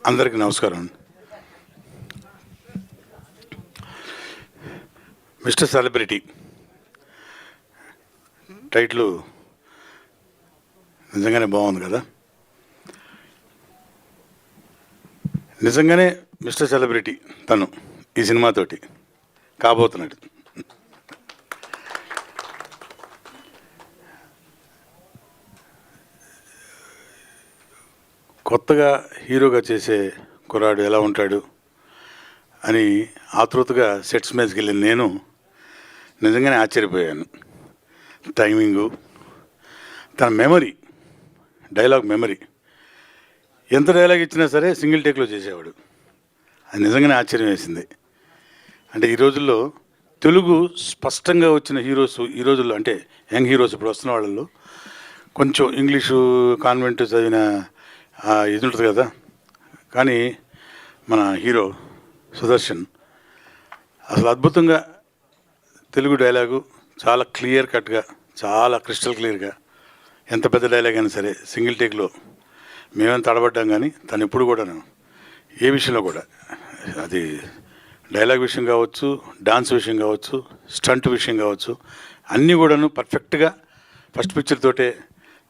అందరికీ నమస్కారం. Mister celebrity title నిజంగానే బాగుంది కదా. నిజంగానే మిస్టర్ సెలబ్రిటీ తను ఈ సినిమాతోటి కాబోతున్నాడు. కొత్తగా హీరోగా చేసే కుర్రాడు ఎలా ఉంటాడు అని ఆతృతగా సెట్స్ మీదకి వెళ్ళిన నేను నిజంగానే ఆశ్చర్యపోయాను. టైమింగు, తన మెమరీ, డైలాగ్ మెమరీ, ఎంత డైలాగ్ ఇచ్చినా సరే సింగిల్ టేక్లో చేసేవాడు. అది నిజంగానే ఆశ్చర్యం వేసింది. అంటే ఈ రోజుల్లో తెలుగు స్పష్టంగా వచ్చిన హీరోస్, ఈ రోజుల్లో అంటే యంగ్ హీరోస్ ఇప్పుడు వస్తున్న వాళ్ళల్లో కొంచెం ఇంగ్లీషు కాన్వెంట్ చదివిన ఇది ఉంటుంది కదా. కానీ మన హీరో సుదర్శన్ అసలు అద్భుతంగా తెలుగు డైలాగు చాలా క్లియర్ కట్గా, చాలా క్రిస్టల్ క్లియర్గా, ఎంత పెద్ద డైలాగ్ అయినా సరే సింగిల్ టేక్లో మేమేం తడబడ్డాం. కానీ తను ఎప్పుడు కూడా ఏ విషయంలో కూడా, అది డైలాగ్ విషయం కావచ్చు, డాన్స్ విషయం కావచ్చు, స్టంట్ విషయం కావచ్చు, అన్నీ కూడాను పర్ఫెక్ట్గా ఫస్ట్ పిక్చర్ తోటే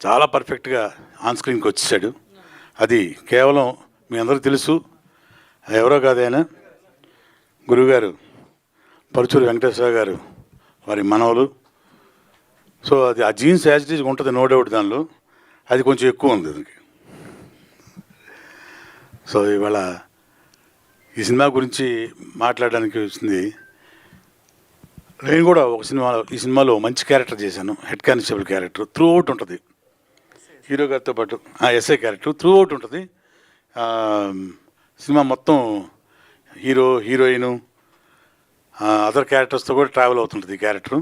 చాలా పర్ఫెక్ట్గా ఆన్ స్క్రీన్కి వచ్చేసాడు. అది కేవలం మీ అందరికీ తెలుసు, ఎవరో కాదైనా గురువుగారు పరుచూరి వెంకటేశ్వర గారు వారి మనవలు. సో అది ఆ జీన్స్ యాజిటీజ్గా ఉంటుంది, నో డౌట్. దానిలో అది కొంచెం ఎక్కువ ఉంది దానికి. సో ఇవాళ ఈ సినిమా గురించి మాట్లాడడానికి వచ్చింది. నేను కూడా ఈ సినిమాలో మంచి క్యారెక్టర్ చేశాను, head constable character. Through out ఉంటుంది, హీరో గారితో పాటు ఎస్ఐ క్యారెక్టర్ త్రూ అవుట్ ఉంటుంది. సినిమా మొత్తం హీరో, హీరోయిన్, అదర్ క్యారెక్టర్స్తో కూడా ట్రావెల్ అవుతుంటుంది ఈ క్యారెక్టరు.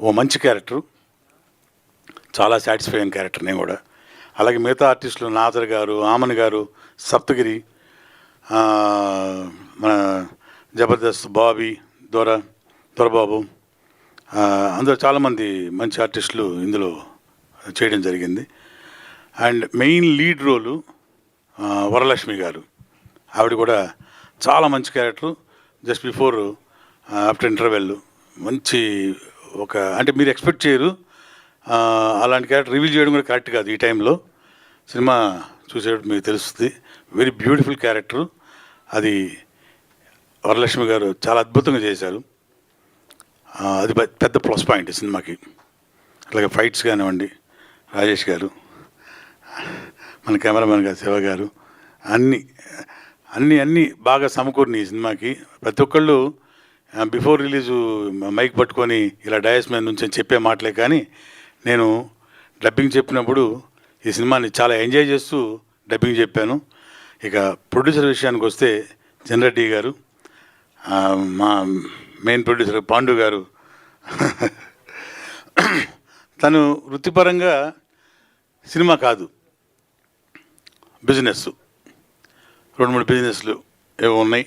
ఓ మంచి క్యారెక్టరు, చాలా సాటిస్ఫైయింగ్ క్యారెక్టర్. నేను కూడా అలాగే మిగతా ఆర్టిస్టులు నాజర్ గారు, ఆమన్ గారు, సప్తగిరి, మన జబర్దస్త్ బాబీ, దొరబాబు, అందరూ చాలామంది మంచి ఆర్టిస్టులు ఇందులో చేయడం జరిగింది. అండ్ మెయిన్ లీడ్ రోలు వరలక్ష్మి గారు, ఆవిడ కూడా చాలా మంచి character. Just before after interval మంచి ఒక, అంటే మీరు ఎక్స్పెక్ట్ చేయరు అలాంటి క్యారెక్టర్ రివీల్ చేయడం కూడా కరెక్ట్ కాదు. ఈ టైంలో సినిమా చూసేటప్పుడు మీకు తెలుస్తుంది. Very beautiful character. అది వరలక్ష్మి గారు చాలా అద్భుతంగా చేశారు. అది పెద్ద ప్లస్ పాయింట్ సినిమాకి. అలాగే ఫైట్స్ కానివ్వండి, రాజేష్ గారు, మన కెమెరామెన్ గారు శివ గారు, అన్నీ బాగా సమకూరిని ఈ సినిమాకి. ప్రతి ఒక్కళ్ళు బిఫోర్ రిలీజు మైక్ పట్టుకొని ఇలా డయాస్ మీద నుంచి చెప్పే మాటలే. కానీ నేను డబ్బింగ్ చెప్పినప్పుడు ఈ సినిమాని చాలా ఎంజాయ్ చేస్తూ డబ్బింగ్ చెప్పాను. ఇక ప్రొడ్యూసర్ విషయానికి వస్తే జనరెడ్డి గారు, మా మెయిన్ ప్రొడ్యూసర్ పాండు గారు, తను వృత్తిపరంగా సినిమా కాదు, బిజినెస్, 2-3 బిజినెస్లు ఏవో ఉన్నాయి.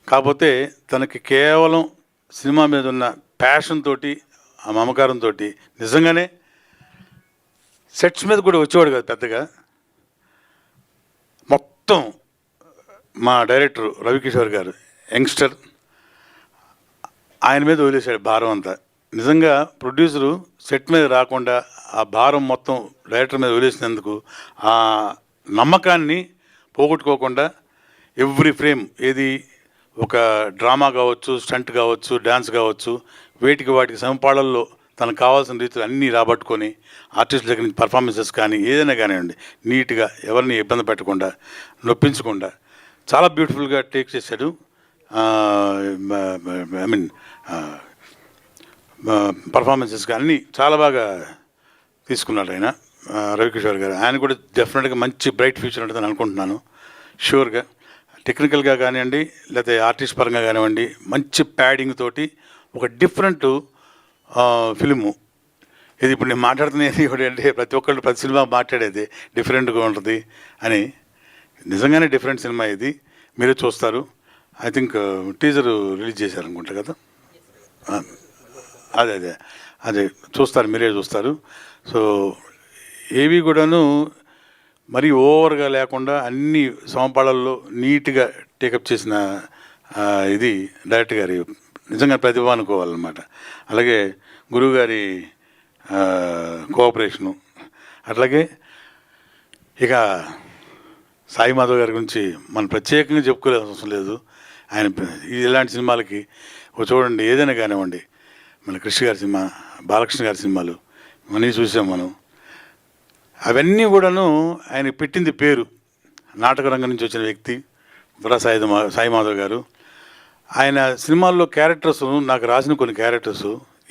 కాకపోతే తనకి కేవలం సినిమా మీద ఉన్న ప్యాషన్ తోటి, ఆ మమకారంతో నిజంగానే సెట్స్ మీద కూడా వచ్చేవాడు కాదు పెద్దగా. మొత్తం మా డైరెక్టర్ రవికిషోర్ గారు, యంగ్స్టర్, ఆయన మీద వదిలేశాడు భారం అంతా. నిజంగా ప్రొడ్యూసరు సెట్ మీద రాకుండా ఆ భారం మొత్తం డైరెక్టర్ మీద వదిలేసినందుకు ఆ నమ్మకాన్ని పోగొట్టుకోకుండా ఎవ్రీ ఫ్రేమ్, ఏది ఒక డ్రామా కావచ్చు, స్టంట్ కావచ్చు, డ్యాన్స్ కావచ్చు, వాటికి సమపాళల్లో తనకు కావాల్సిన రీతిలో అన్నీ రాబట్టుకొని ఆర్టిస్ట్ దగ్గర నుంచి పర్ఫార్మెన్సెస్ కానీ ఏదైనా కానివ్వండి నీట్గా, ఎవరిని ఇబ్బంది పెట్టకుండా, నొప్పించకుండా చాలా బ్యూటిఫుల్గా టేక్ చేశాడు. ఐ మీన్ పర్ఫార్మెన్సెస్ కానీ చాలా బాగా తీసుకున్నాడు ఆయన, రవికిషోర్ గారు. ఆయన కూడా డెఫినెట్గా మంచి బ్రైట్ ఫ్యూచర్ ఉంటుందని అనుకుంటున్నాను, షూర్గా. టెక్నికల్గా కానివ్వండి, లేకపోతే ఆర్టిస్ట్ పరంగా కానివ్వండి, మంచి ప్యాడింగ్ తోటి ఒక డిఫరెంట్ ఫిలిము ఇది. ఇప్పుడు నేను మాట్లాడుతున్నది అంటే ప్రతి ఒక్కళ్ళు ప్రతి సినిమా మాట్లాడేది డిఫరెంట్గా ఉంటుంది అని. నిజంగానే డిఫరెంట్ సినిమా ఇది, మీరే చూస్తారు. ఐ థింక్ టీజర్ రిలీజ్ చేశారనుకుంటా కదా. అదే చూస్తారు, మీరే చూస్తారు. సో ఏవి కూడాను మరీ ఓవర్గా లేకుండా అన్ని సమపాళల్లో నీట్గా టేకప్ చేసిన ఇది డైరెక్టర్ గారి నిజంగా ప్రతిభ అనుకోవాలన్నమాట. అలాగే గురువుగారి కోఆపరేషను. అట్లాగే ఇక సాయి మాధవ్ గారి గురించి మనం ప్రత్యేకంగా చెప్పుకోలేని అవసరం లేదు. ఆయన ఇలాంటి సినిమాలకి చూడండి, ఏదైనా కానివ్వండి, మన కృష్ణ గారి సినిమా, బాలకృష్ణ గారి సినిమాలు అన్నీ చూసాం మనం. అవన్నీ కూడాను ఆయన పెట్టింది పేరు. నాటక రంగం నుంచి వచ్చిన వ్యక్తి బుర్రా సాయి మాధవ్ గారు. ఆయన సినిమాల్లో క్యారెక్టర్స్, నాకు రాసిన కొన్ని క్యారెక్టర్స్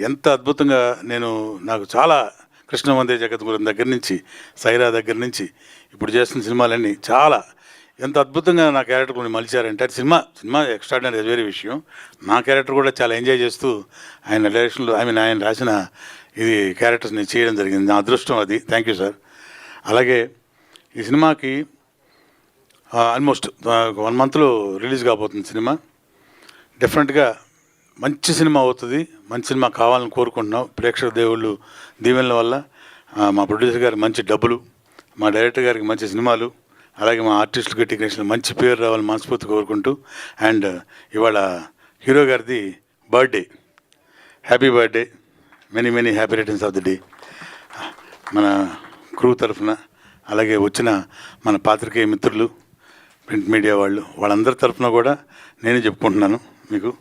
ఎంత అద్భుతంగా నాకు చాలా కృష్ణ వందే జగద్గురు దగ్గర నుంచి, సైరా దగ్గర నుంచి ఇప్పుడు చేస్తున్న సినిమాలన్నీ చాలా ఎంత అద్భుతంగా నా క్యారెక్టర్ కొన్ని మలిచారంటే అది సినిమా ఎక్స్ట్రాడినరీ, అది వేరే విషయం. నా క్యారెక్టర్ కూడా చాలా ఎంజాయ్ చేస్తూ ఆయన డైరెక్షన్లో ఆయన రాసిన ఇది క్యారెక్టర్స్ నేను చేయడం జరిగింది. నా అదృష్టం అది. Thank you sir. అలాగే ఈ సినిమాకి ఆల్మోస్ట్ 1 మంత్లో రిలీజ్ కాబోతుంది సినిమా. డెఫినెట్గా మంచి సినిమా అవుతుంది. మంచి సినిమా కావాలని కోరుకుంటున్నాం. ప్రేక్షక దేవుళ్ళు దీవెనల వల్ల మా ప్రొడ్యూసర్ గారికి మంచి డబ్బులు, మా డైరెక్టర్ గారికి మంచి సినిమాలు, అలాగే మా ఆర్టిస్టులకి టెక్నీషియన్ మంచి పేరు రావాలని మనస్ఫూర్తి కోరుకుంటూ, అండ్ ఇవాళ హీరో గారిది birthday. Happy birthday, many happy returns of the day మన క్రూ తరఫున, అలాగే వచ్చిన మన పాత్రికేయ మిత్రులు, ప్రింట్ మీడియా వాళ్ళందరి తరఫున కూడా నేనే చెప్పుకుంటున్నాను మీకు.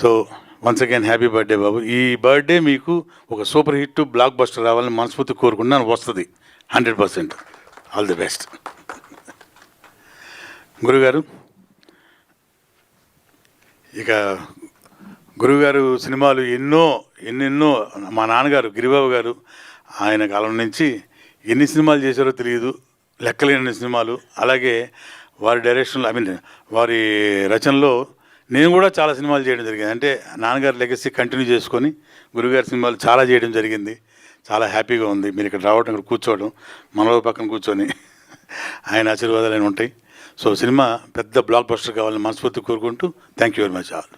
So once again happy birthday బాబు. ఈ బర్త్డే మీకు ఒక సూపర్ హిట్ బ్లాక్ బస్టర్ రావాలని మనస్ఫూర్తి కోరుకుంటున్నాను. వస్తుంది 100%. All the best. గురుగారు, ఇక గురుగారు సినిమాలు ఎన్నెన్నో మా నాన్నగారు గిరిబాబు గారు ఆయన కాలం నుంచి ఎన్ని సినిమాలు చేశారో తెలియదు, లెక్కలేని సినిమాలు. అలాగే వారి డైరెక్షన్లో వారి రచనలో నేను కూడా చాలా సినిమాలు చేయడం జరిగింది. అంటే నాన్నగారి లెగసీ కంటిన్యూ చేసుకొని గురుగారి సినిమాలు చాలా చేయడం జరిగింది. చాలా హ్యాపీగా ఉంది మీరు ఇక్కడ రావడం, ఇక్కడ కూర్చోవడం, మనలో పక్కన కూర్చొని ఆయన ఆశీర్వాదాలు ఉంటాయి. సో సినిమా పెద్ద బ్లాక్ బస్టర్ కావాలని మనస్ఫూర్తి కోరుకుంటూ thank you very much all.